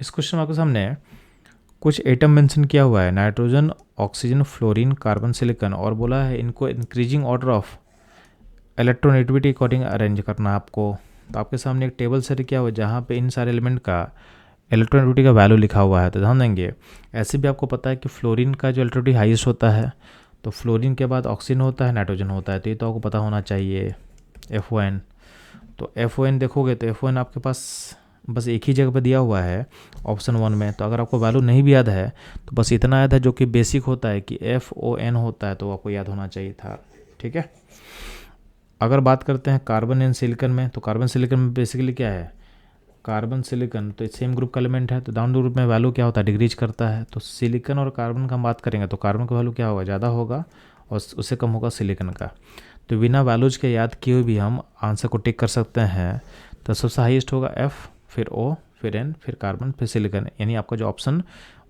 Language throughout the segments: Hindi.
इस क्वेश्चन में आपके सामने कुछ एटम मेंशन किया हुआ है, nitrogen, oxygen, fluorine, carbon, silicon, और बोला है इनको increasing order of electronegativity according arrange करना आपको। तो आपके सामने एक टेबल सेट किया हुआ है जहाँ पे इन सारे एलिमेंट का इलेक्ट्रोनेगेटिविटी का वैल्यू लिखा हुआ है। तो ध्यान देंगे, ऐसे भी आपको पता है कि फ्लोरीन का जो इलेक्ट्रोनेगेटिविटी हाईएस्ट होता है, तो फ्लोरीन के बाद ऑक्सीजन होता है, नाइट्रोजन होता है, तो ये तो आपको पता होना चाहिए FON। तो FON देखोगे तो FON आपके पास बस एक ही जगह पे दिया हुआ है ऑप्शन 1 में। तो अगर आपको वैल्यू नहीं भी याद है तो बस इतना याद है जो कि बेसिक होता है कि FON होता है, तो आपको याद होना चाहिए था। ठीक है। अगर बात करते हैं कार्बन एंड सिलिकॉन में, तो कार्बन सिलिकॉन में बेसिकली क्या है, कार्बन सिलिकॉन तो सेम ग्रुप का एलिमेंट है, तो डाउन ग्रुप में वैल्यू क्या होता है, डिक्रीज करता है। तो सिलिकॉन और कार्बन का हम बात करेंगे तो कार्बन का वैल्यू क्या होगा, ज़्यादा होगा, और उससे कम होगा सिलिकॉन का। तो बिना वैल्यूज के याद किए हुए भी हम आंसर को टिक कर सकते हैं। तो सबसे हाईएस्ट होगा F, फिर O, फिर N, फिर कार्बन, फिर सिलिकॉन, यानी आपका जो ऑप्शन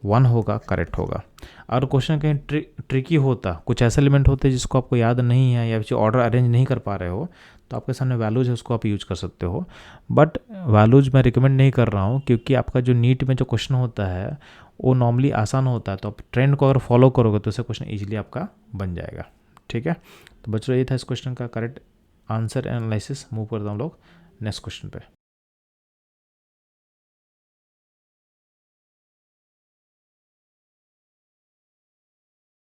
1 होगा करेक्ट होगा। और क्वेश्चन कहीं ट्रिकी होता, कुछ ऐसे एलिमेंट होते जिसको आपको याद नहीं है या जो ऑर्डर अरेंज नहीं कर पा रहे हो, तो आपके सामने वैल्यूज है उसको आप यूज कर सकते हो। बट वैल्यूज मैं रिकमेंड नहीं कर रहा हूँ, क्योंकि आपका जो नीट में जो क्वेश्चन होता है वो नॉर्मली आसान होता है, तो आप ट्रेंड को अगर फॉलो करोगे तो उससे क्वेश्चन ईजिली आपका बन जाएगा। ठीक है। तो बच्चों ये था इस क्वेश्चन का करेक्ट आंसर एनालिसिस। मूव करता हूँ हम लोग नेक्स्ट क्वेश्चन पे।